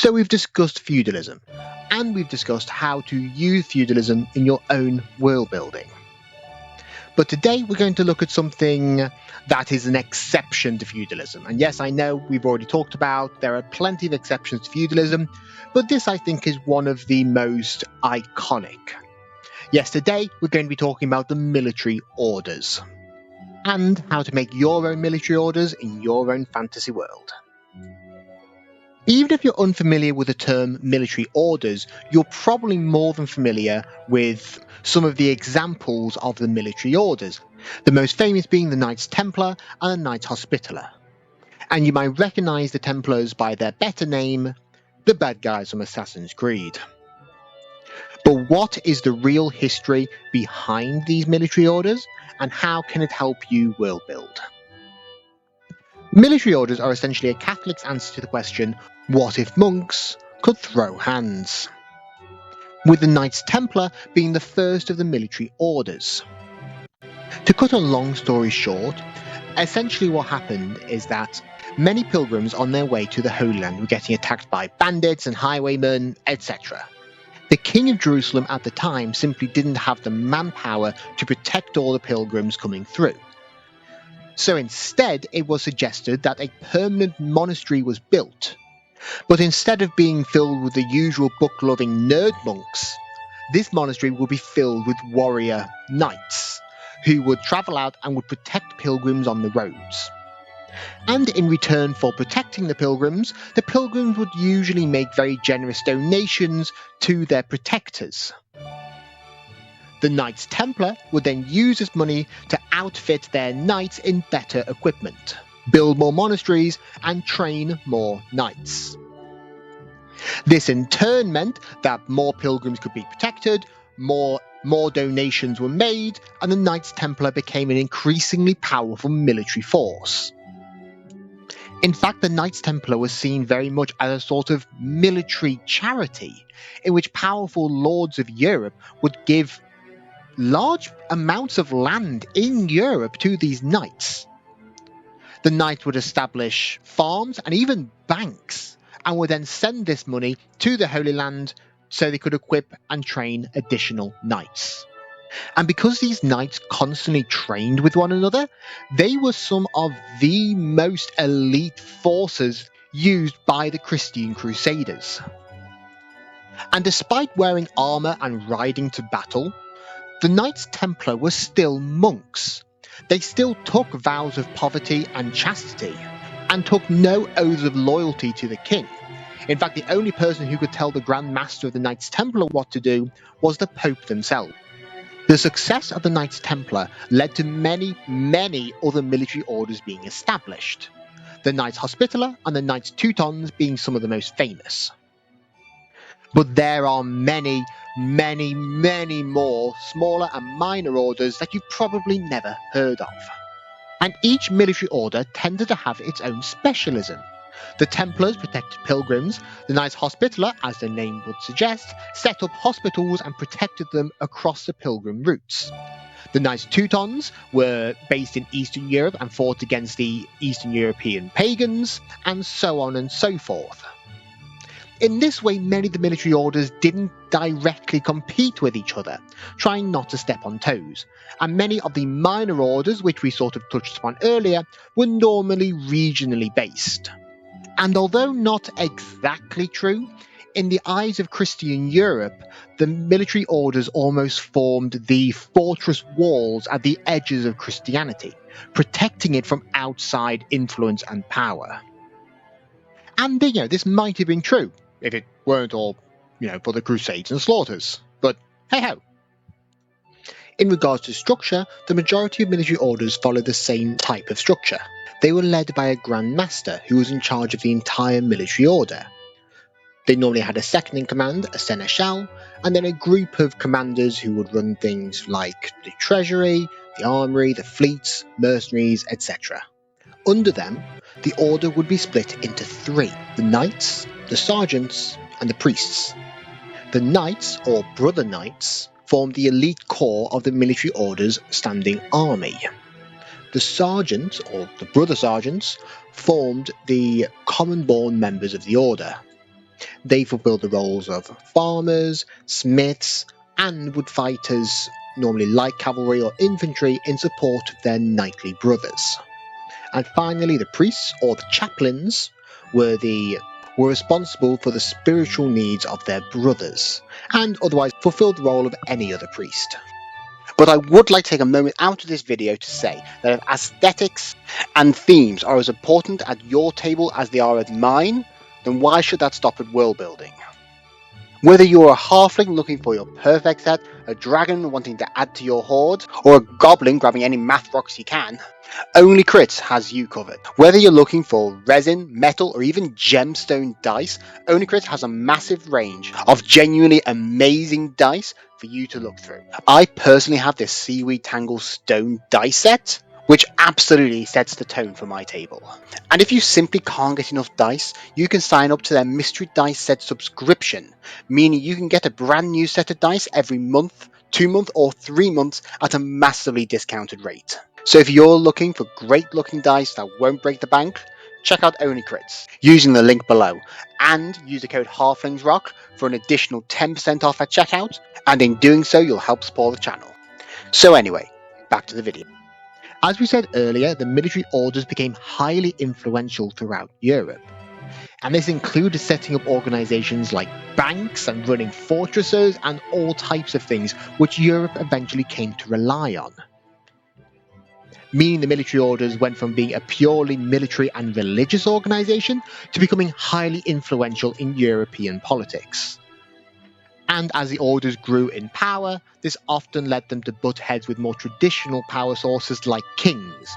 So we've discussed feudalism, and we've discussed how to use feudalism in your own world building. But today we're going to look at something that is an exception to feudalism. And yes, I know we've already talked about there are plenty of exceptions to feudalism, but this I think is one of the most iconic. Yes, today we're going to be talking about the military orders and how to make your own military orders in your own fantasy world. Even if you're unfamiliar with the term military orders, you're probably more than familiar with some of the examples of the military orders, the most famous being the Knights Templar and the Knights Hospitaller. And you might recognise the Templars by their better name, the bad guys from Assassin's Creed. But what is the real history behind these military orders, and how can it help you world build? Military orders are essentially a Catholic's answer to the question, what if monks could throw hands? With the Knights Templar being the first of the military orders. To cut a long story short, essentially what happened is that many pilgrims on their way to the Holy Land were getting attacked by bandits and highwaymen, etc. The King of Jerusalem at the time simply didn't have the manpower to protect all the pilgrims coming through. So instead, it was suggested that a permanent monastery was built. But instead of being filled with the usual book-loving nerd monks, this monastery would be filled with warrior knights, who would travel out and would protect pilgrims on the roads. And in return for protecting the pilgrims would usually make very generous donations to their protectors. The Knights Templar would then use this money to outfit their knights in better equipment, build more monasteries, and train more knights. This in turn meant that more pilgrims could be protected, more donations were made, and the Knights Templar became an increasingly powerful military force. In fact, the Knights Templar was seen very much as a sort of military charity, in which powerful lords of Europe would give large amounts of land in Europe to these knights. The knights would establish farms and even banks, and would then send this money to the Holy Land so they could equip and train additional knights. And because these knights constantly trained with one another, they were some of the most elite forces used by the Christian Crusaders. And despite wearing armour and riding to battle, the Knights Templar were still monks. They still took vows of poverty and chastity, and took no oaths of loyalty to the king. In fact, the only person who could tell the Grand Master of the Knights Templar what to do was the Pope themselves. The success of the Knights Templar led to many, many other military orders being established, the Knights Hospitaller and the Knights Teutons being some of the most famous. But there are many, many, many more smaller and minor orders that you've probably never heard of. And each military order tended to have its own specialism. The Templars protected pilgrims, the Knights Hospitaller, as their name would suggest, set up hospitals and protected them across the pilgrim routes. The Knights Teutons were based in Eastern Europe and fought against the Eastern European pagans, and so on and so forth. In this way, many of the military orders didn't directly compete with each other, trying not to step on toes, and many of the minor orders, which we sort of touched upon earlier, were normally regionally based. And although not exactly true, in the eyes of Christian Europe, the military orders almost formed the fortress walls at the edges of Christianity, protecting it from outside influence and power. And this might have been true if it weren't all, for the Crusades and slaughters. But hey-ho. In regards to structure, the majority of military orders followed the same type of structure. They were led by a Grand Master who was in charge of the entire military order. They normally had a second in command, a seneschal, and then a group of commanders who would run things like the treasury, the armoury, the fleets, mercenaries, etc. Under them, the order would be split into three: the knights, the sergeants, and the priests. The knights, or brother knights, formed the elite core of the military order's standing army. The sergeants, or the brother sergeants, formed the common-born members of the order. They fulfill the roles of farmers, smiths, and would fighters, normally light cavalry or infantry, in support of their knightly brothers. And finally, the priests, or the chaplains, were responsible for the spiritual needs of their brothers, and otherwise fulfilled the role of any other priest. But I would like to take a moment out of this video to say that if aesthetics and themes are as important at your table as they are at mine, then why should that stop at world building? Whether you're a halfling looking for your perfect set, a dragon wanting to add to your horde, or a goblin grabbing any math rocks you can, Only Crits has you covered. Whether you're looking for resin, metal, or even gemstone dice, Only Crits has a massive range of genuinely amazing dice for you to look through. I personally have this Seaweed Tangle Stone dice set, which absolutely sets the tone for my table. And if you simply can't get enough dice, you can sign up to their Mystery Dice Set subscription, meaning you can get a brand new set of dice every month, 2 months, or 3 months at a massively discounted rate. So if you're looking for great looking dice that won't break the bank, check out Only Crits using the link below, and use the code HALFLINGSROCK for an additional 10% off at checkout, and in doing so you'll help support the channel. So anyway, back to the video. As we said earlier, the military orders became highly influential throughout Europe, and this included setting up organisations like banks and running fortresses and all types of things which Europe eventually came to rely on. Meaning the military orders went from being a purely military and religious organisation to becoming highly influential in European politics. And as the orders grew in power, this often led them to butt heads with more traditional power sources like kings,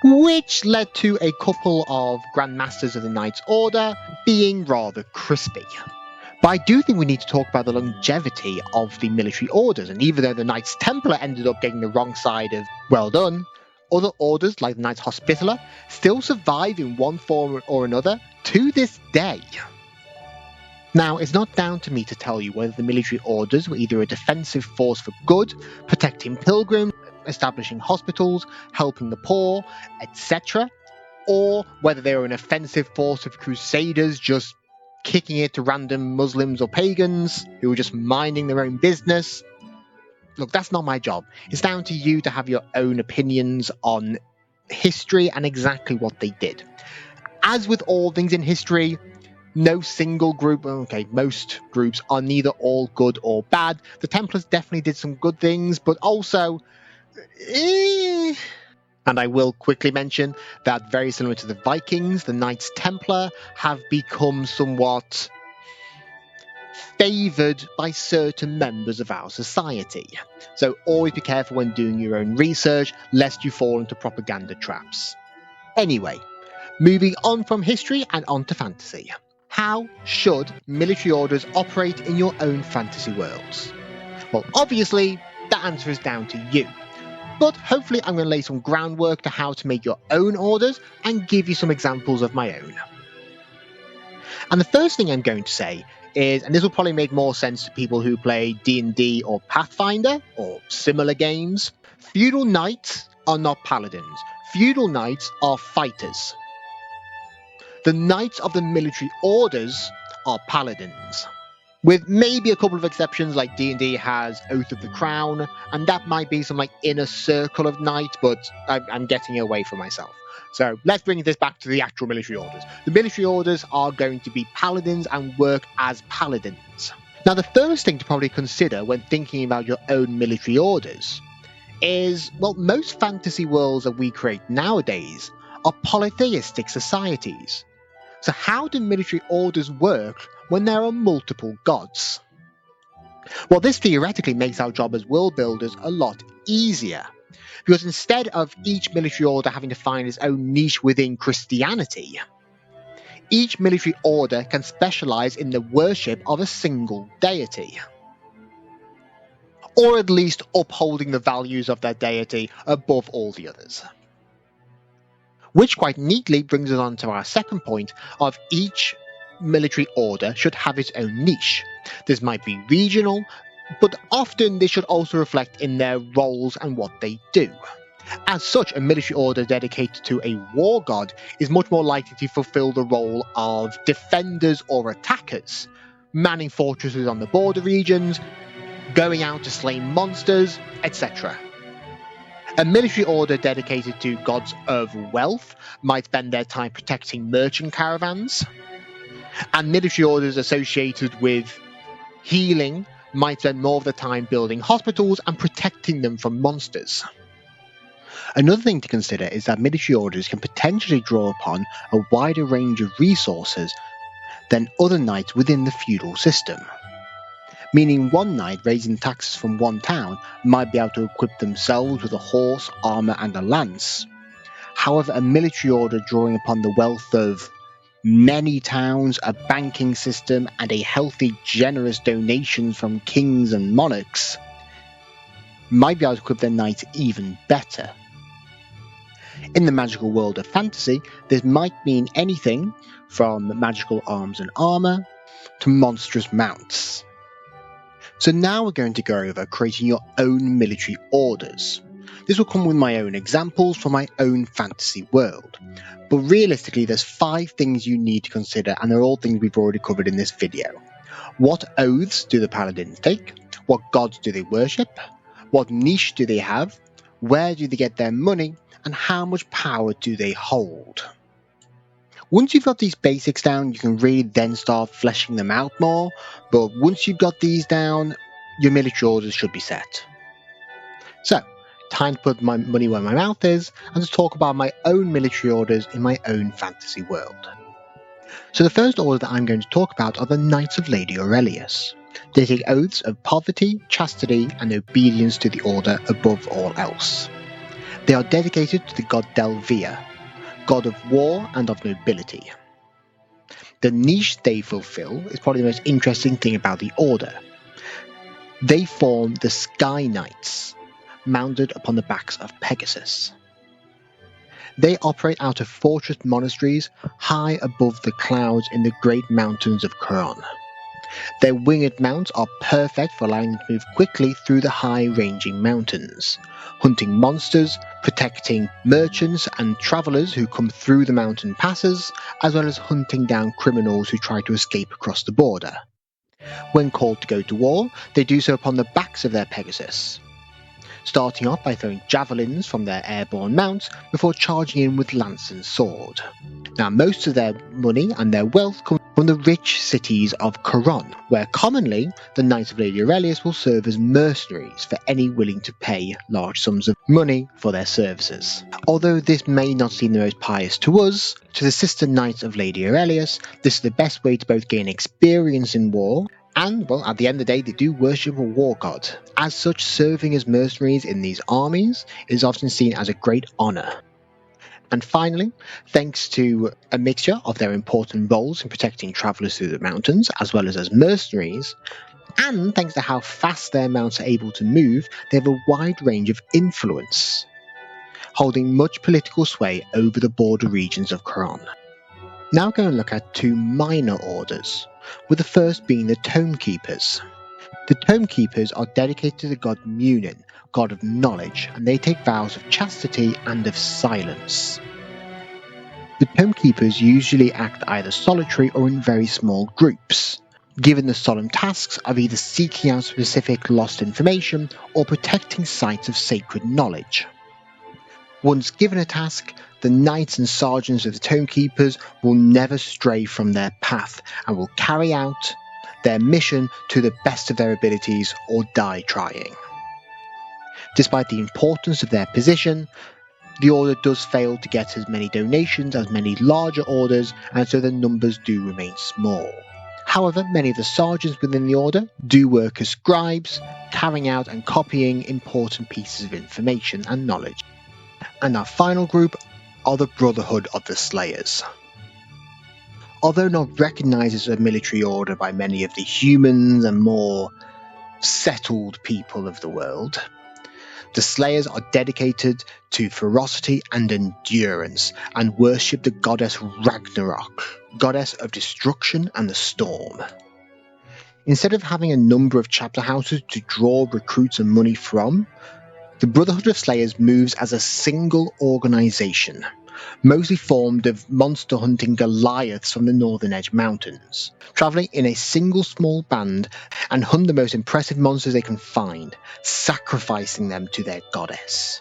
which led to a couple of Grand Masters of the Knights Order being rather crispy. But I do think we need to talk about the longevity of the military orders, and even though the Knights Templar ended up getting the wrong side of well done, other orders like the Knights Hospitaller still survive in one form or another to this day. Now, it's not down to me to tell you whether the military orders were either a defensive force for good, protecting pilgrims, establishing hospitals, helping the poor, etc., or whether they were an offensive force of crusaders just kicking it to random Muslims or pagans who were just minding their own business. Look, that's not my job. It's down to you to have your own opinions on history and exactly what they did. As with all things in history, no single group, most groups are neither all good or bad. The Templars definitely did some good things, but also, and I will quickly mention that very similar to the Vikings, the Knights Templar have become somewhat favoured by certain members of our society. So always be careful when doing your own research, lest you fall into propaganda traps. Anyway, moving on from history and on to fantasy. How should military orders operate in your own fantasy worlds? Well, obviously, the answer is down to you. But hopefully I'm going to lay some groundwork to how to make your own orders and give you some examples of my own. And the first thing I'm going to say is, and this will probably make more sense to people who play D&D or Pathfinder or similar games, feudal knights are not paladins. Feudal knights are fighters. The knights of the military orders are paladins, with maybe a couple of exceptions, like D&D has Oath of the Crown, and that might be some inner circle of knights, but I'm getting away from myself. So let's bring this back to the actual military orders. The military orders are going to be paladins and work as paladins. Now, the first thing to probably consider when thinking about your own military orders is, well, most fantasy worlds that we create nowadays are polytheistic societies. So how do military orders work when there are multiple gods? Well, this theoretically makes our job as world builders a lot easier, because instead of each military order having to find its own niche within Christianity, each military order can specialize in the worship of a single deity, or at least upholding the values of that deity above all the others. Which quite neatly brings us on to our second point of each military order should have its own niche. This might be regional, but often this should also reflect in their roles and what they do. As such, a military order dedicated to a war god is much more likely to fulfill the role of defenders or attackers, manning fortresses on the border regions, going out to slay monsters, etc. A military order dedicated to gods of wealth might spend their time protecting merchant caravans, and military orders associated with healing might spend more of the time building hospitals and protecting them from monsters. Another thing to consider is that military orders can potentially draw upon a wider range of resources than other knights within the feudal system. Meaning one knight raising taxes from one town might be able to equip themselves with a horse, armour and a lance. However, a military order drawing upon the wealth of many towns, a banking system and a healthy, generous donations from kings and monarchs might be able to equip their knights even better. In the magical world of fantasy, this might mean anything from magical arms and armour to monstrous mounts. So now we're going to go over creating your own military orders. This will come with my own examples from my own fantasy world. But realistically, there's 5 things you need to consider, and they're all things we've already covered in this video. What oaths do the paladins take? What gods do they worship? What niche do they have? Where do they get their money? And how much power do they hold? Once you've got these basics down, you can really then start fleshing them out more, but once you've got these down, your military orders should be set. So, time to put my money where my mouth is, and to talk about my own military orders in my own fantasy world. So the first order that I'm going to talk about are the Knights of Lady Aurelius. They take oaths of poverty, chastity, and obedience to the order above all else. They are dedicated to the god Delvia, god of war and of nobility. The niche they fulfill is probably the most interesting thing about the order. They form the Sky Knights, mounted upon the backs of Pegasus. They operate out of fortress monasteries high above the clouds in the great mountains of Khorne. Their winged mounts are perfect for allowing them to move quickly through the high-ranging mountains, hunting monsters, protecting merchants and travellers who come through the mountain passes, as well as hunting down criminals who try to escape across the border. When called to go to war, they do so upon the backs of their Pegasus, starting off by throwing javelins from their airborne mounts before charging in with lance and sword. Now, most of their money and their wealth come from the rich cities of Khorne, where commonly the Knights of Lady Aurelius will serve as mercenaries for any willing to pay large sums of money for their services. Although this may not seem the most pious to us, to the sister Knights of Lady Aurelius, this is the best way to both gain experience in war and, well, at the end of the day, they do worship a war god. As such, serving as mercenaries in these armies is often seen as a great honour. And finally, thanks to a mixture of their important roles in protecting travellers through the mountains, as well as mercenaries, and thanks to how fast their mounts are able to move, they have a wide range of influence, holding much political sway over the border regions of Khorne. Now we're going to look at 2 minor orders, with the first being the Tome Keepers. The Tome Keepers are dedicated to the god Munin, god of knowledge, and they take vows of chastity and of silence. The Tome Keepers usually act either solitary or in very small groups, given the solemn tasks of either seeking out specific lost information or protecting sites of sacred knowledge. Once given a task, the knights and sergeants of the Tome Keepers will never stray from their path and will carry out their mission to the best of their abilities or die trying. Despite the importance of their position, the order does fail to get as many donations as many larger orders, and so the numbers do remain small. However, many of the sergeants within the order do work as scribes, carrying out and copying important pieces of information and knowledge. And our final group are the Brotherhood of the Slayers. Although not recognised as a military order by many of the humans and more settled people of the world, the Slayers are dedicated to ferocity and endurance and worship the goddess Ragnarok, goddess of destruction and the storm. Instead of having a number of chapter houses to draw recruits and money from, The Brotherhood of Slayers moves as a single organisation, mostly formed of monster hunting Goliaths from the Northern Edge Mountains, travelling in a single small band and hunt the most impressive monsters they can find, sacrificing them to their goddess.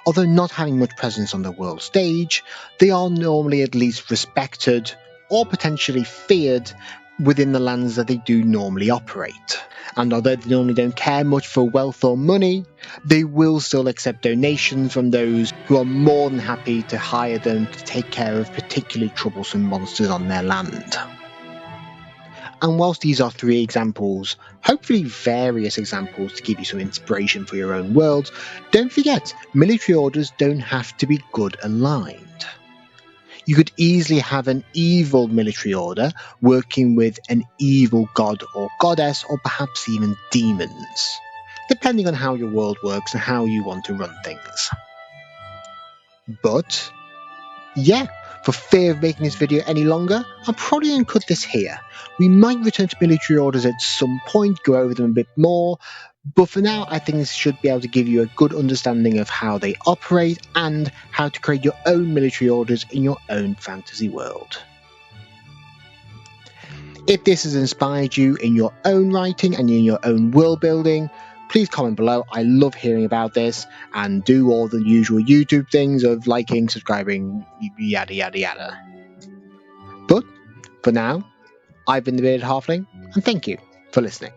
Although not having much presence on the world stage, they are normally at least respected or potentially feared within the lands that they do normally operate. And although they normally don't care much for wealth or money, they will still accept donations from those who are more than happy to hire them to take care of particularly troublesome monsters on their land. And whilst these are 3 examples, hopefully various examples to give you some inspiration for your own world, don't forget, military orders don't have to be good aligned. You could easily have an evil military order working with an evil god or goddess, or perhaps even demons, depending on how your world works and how you want to run things. But yeah, for fear of making this video any longer, I'm probably going to cut this here. We might return to military orders at some point, go over them a bit more, but for now I think this should be able to give you a good understanding of how they operate and how to create your own military orders in your own fantasy world. If this has inspired you in your own writing and in your own world building, please comment below. I love hearing about this, and do all the usual YouTube things of liking, subscribing, yada yada yada. But for now, I've been the Bearded Halfling, and thank you for listening.